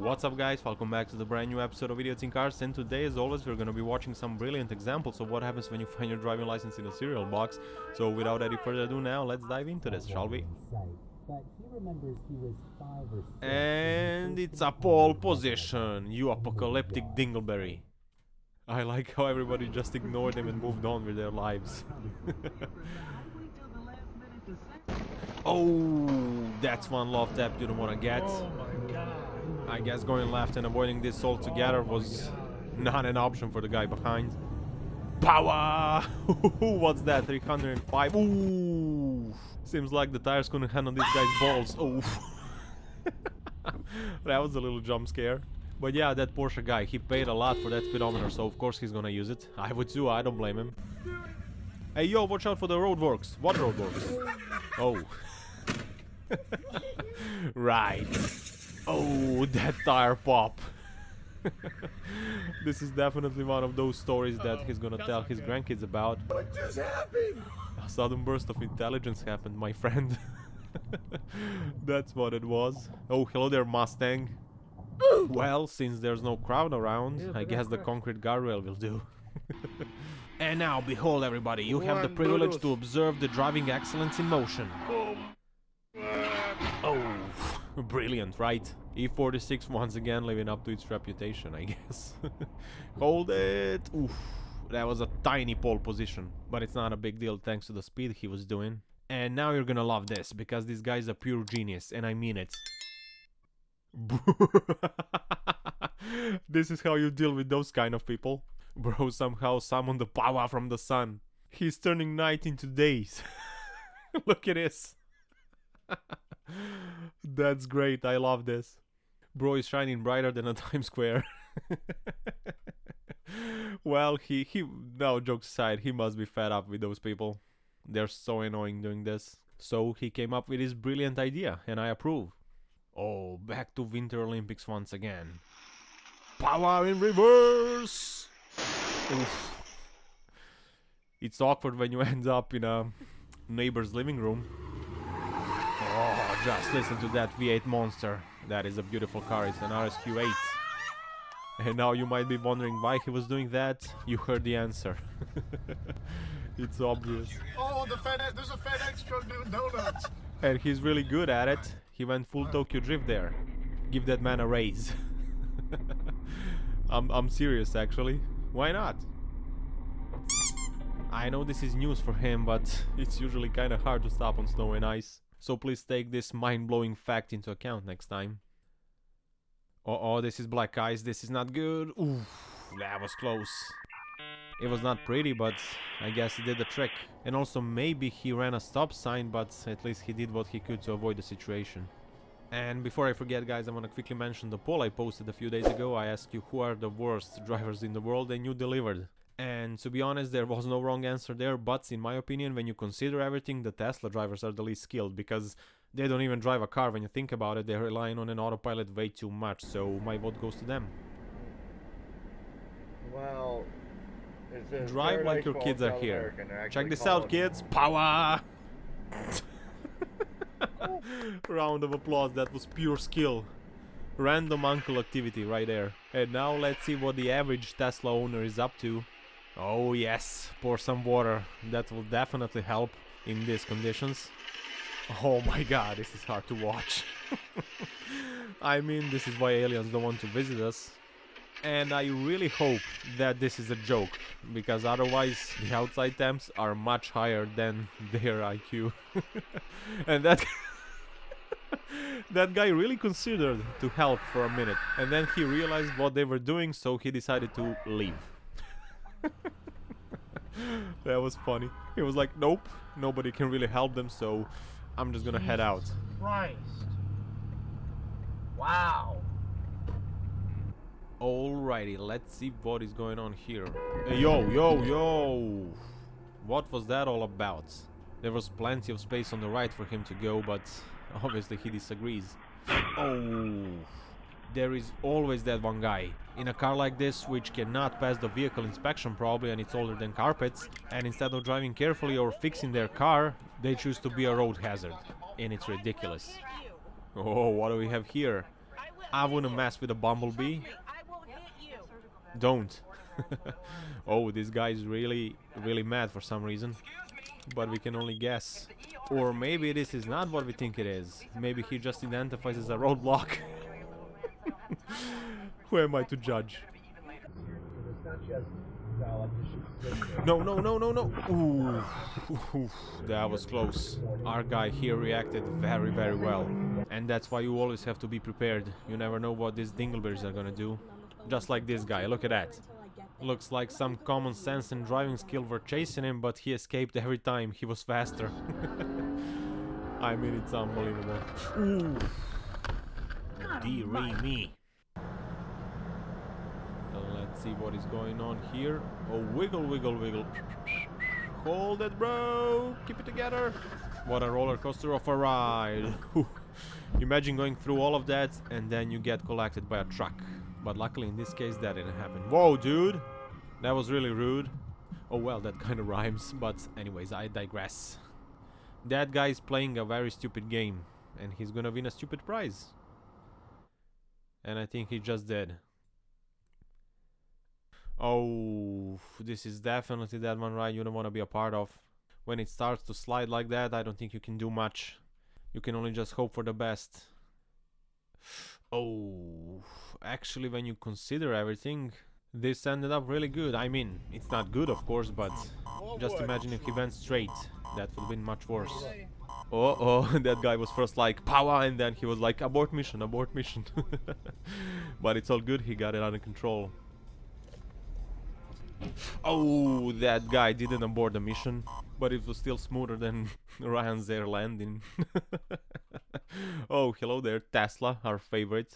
What's up guys, welcome back to the brand new episode of Idiots in Cars, and today as always we're gonna be watching some brilliant examples of what happens when you find your driving license in a cereal box. So without any further ado now, let's dive into this, shall we? And it's a pole position, you apocalyptic dingleberry. I like how everybody just ignored him and moved on with their lives. Oh, that's one love tap you don't wanna get. I guess going left and avoiding this altogether was not an option for the guy behind. Power! What's that? 305? Ooh! Seems like the tires couldn't handle this guy's balls. Oh! That was a little jump scare. But yeah, that Porsche guy, he paid a lot for that speedometer, so of course he's gonna use it. I would too, I don't blame him. Hey yo, watch out for the roadworks. What roadworks? Oh. Right. Oh, that tire pop. This is definitely one of those stories that he's gonna tell his grandkids about. What just happened? A sudden burst of intelligence happened, my friend. That's what it was. Oh, hello there, Mustang. Well, since there's no crowd around, I guess the concrete guardrail will do. And now, behold everybody, you have the privilege to observe the driving excellence in motion. Oh, brilliant, right? E46 once again living up to its reputation, I guess. Hold it! Oof, that was a tiny pole position, but it's not a big deal thanks to the speed he was doing. And now you're gonna love this, because this guy's a pure genius, and I mean it. This is how you deal with those kind of people. Bro somehow summoned the power from the sun. He's turning night into days. Look at this. That's great, I love this. Bro is shining brighter than a Times Square. Well, no, jokes aside, he must be fed up with those people. They're so annoying doing this. So he came up with his brilliant idea, and I approve. Oh, back to Winter Olympics once again. Power in reverse! Oof. It's awkward when you end up in a neighbor's living room. Oh, just listen to that V8 monster. That is a beautiful car, it's an RSQ8. And now you might be wondering why he was doing that. You heard the answer. It's obvious. Oh, there's a FedEx truck doing donuts. And he's really good at it. He went full Tokyo Drift there. Give that man a raise. I'm serious actually. Why not? I know this is news for him, but it's usually kinda hard to stop on snow and ice. So please take this mind-blowing fact into account next time. Oh, this is black ice, this is not good. Ooh, that was close. It was not pretty, but I guess he did the trick. And also maybe he ran a stop sign, but at least he did what he could to avoid the situation. And before I forget guys, I want to quickly mention the poll I posted a few days ago. I asked you who are the worst drivers in the world, and you delivered. And to be honest, there was no wrong answer there, but in my opinion, when you consider everything, the Tesla drivers are the least skilled, because they don't even drive a car. When you think about it, they're relying on an autopilot way too much, so my vote goes to them. Well, drive like your kids are here. Check this out, kids. Power! Round of applause, that was pure skill. Random uncle activity right there. And now let's see what the average Tesla owner is up to. Oh yes, pour some water. That will definitely help in these conditions. Oh my god, this is hard to watch. I mean, this is why aliens don't want to visit us. And I really hope that this is a joke, because otherwise the outside temps are much higher than their IQ. And that that guy really considered to help for a minute, and then he realized what they were doing, so he decided to leave. That was funny. He was like, nope, nobody can really help them, so I'm just gonna head out. Christ. Wow. Alrighty, let's see what is going on here. Hey, yo! What was that all about? There was plenty of space on the right for him to go, but obviously he disagrees. Oh, there is always that one guy in a car like this which cannot pass the vehicle inspection probably, and it's older than carpets, and instead of driving carefully or fixing their car, they choose to be a road hazard, and it's ridiculous. Oh, what do we have here? I wouldn't mess with a bumblebee. I will hit you. Don't. Oh, this guy is really mad for some reason. But we can only guess. Or maybe this is not what we think it is. Maybe he just identifies as a roadblock. Who am I to judge? No, no, no, no, no. Ooh. Ooh, that was close. Our guy here reacted very well. And that's why you always have to be prepared. You never know what these dingleberries are gonna do. Just like this guy, look at that. Looks like some common sense and driving skill were chasing him, but he escaped every time. He was faster. I mean, it's unbelievable. Ooh. Dearie me. Let's see what is going on here. Oh, wiggle, wiggle, wiggle. Hold it, bro. Keep it together. What a roller coaster of a ride. Imagine going through all of that and then you get collected by a truck. But luckily in this case that didn't happen. Whoa, dude. That was really rude. Oh well, that kind of rhymes. But anyways, I digress. That guy is playing a very stupid game. And he's gonna win a stupid prize. And I think he just did. Oh, this is definitely that one ride you don't want to be a part of. When it starts to slide like that, I don't think you can do much. You can only just hope for the best. Oh, actually when you consider everything, this ended up really good. I mean, it's not good of course, but just imagine if he went straight. That would have been much worse. Oh, that guy was first like power and then he was like abort mission, abort mission. But it's all good, he got it under control. Oh, that guy didn't abort the mission, but it was still smoother than Ryan's air landing. Oh, hello there, Tesla, our favorite.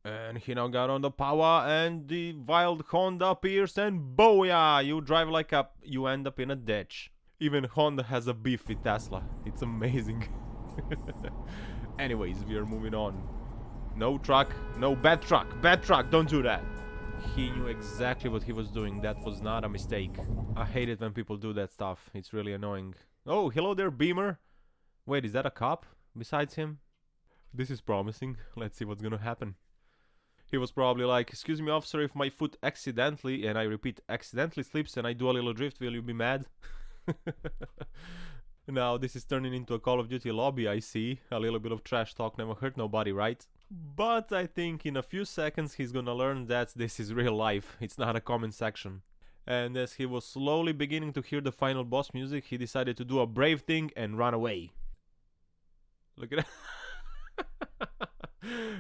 And he now got on the power and the wild Honda appears and booyah! You drive like you end up in a ditch. Even Honda has a beef with Tesla. It's amazing. Anyways, we are moving on. No truck, no bad truck, don't do that. He knew exactly what he was doing. That was not a mistake. I hate it when people do that stuff. It's really annoying. Oh, hello there, Beamer. Wait, is that a cop besides him? This is promising. Let's see what's gonna happen. He was probably like, excuse me officer, if my foot accidentally, and I repeat, accidentally slips and I do a little drift, will you be mad? Now this is turning into a Call of Duty lobby, I see. A little bit of trash talk never hurt nobody, right? But I think in a few seconds he's gonna learn that this is real life, it's not a comment section. And as he was slowly beginning to hear the final boss music, he decided to do a brave thing and run away. Look at that.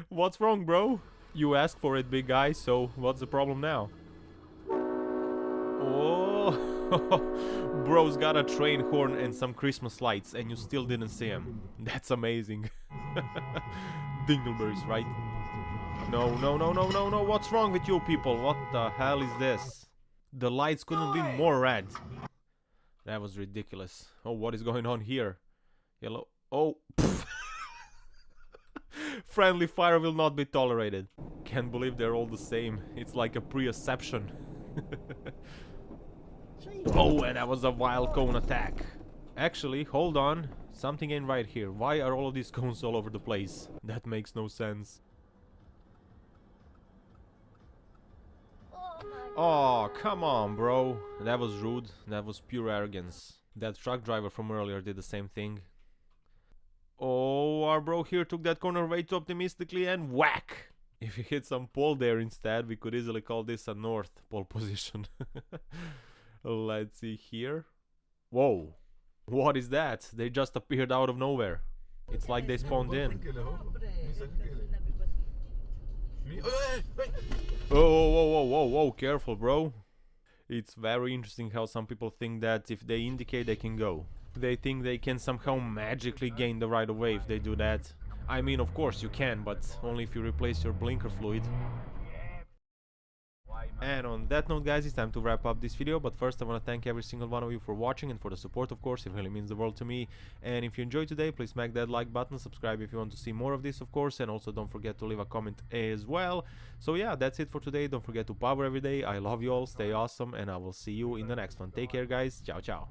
What's wrong, bro? You asked for it, big guy, so what's the problem now? Oh, bro's got a train horn and some Christmas lights and you still didn't see him. That's amazing. Dingleberries, right? No, no, no, no, no, no, what's wrong with you people? What the hell is this? The lights couldn't be more red. That was ridiculous. Oh, what is going on here? Yellow. Oh, friendly fire will not be tolerated. Can't believe they're all the same. It's like a pre-asception. Oh, and that was a wild cone attack. Actually, hold on. Something ain't right here. Why are all of these cones all over the place? That makes no sense. Oh, come on, bro. That was rude. That was pure arrogance. That truck driver from earlier did the same thing. Oh, our bro here took that corner way too optimistically and whack! If he hit some pole there instead, we could easily call this a north pole position. Let's see here. Whoa. What is that? They just appeared out of nowhere. It's like they spawned in. Oh, whoa, whoa, whoa, whoa, careful, bro. It's very interesting how some people think that if they indicate they can go. They think they can somehow magically gain the right of way if they do that. I mean, of course you can, but only if you replace your blinker fluid. And on that note, guys, it's time to wrap up this video, but first I want to thank every single one of you for watching and for the support, of course. It really means the world to me. And if you enjoyed today, please smack that like button, subscribe if you want to see more of this, of course, and also don't forget to leave a comment as well. So yeah, that's it for today. Don't forget to power every day. I love you all, stay awesome, and I will see you in the next one. Take care, guys. Ciao, ciao.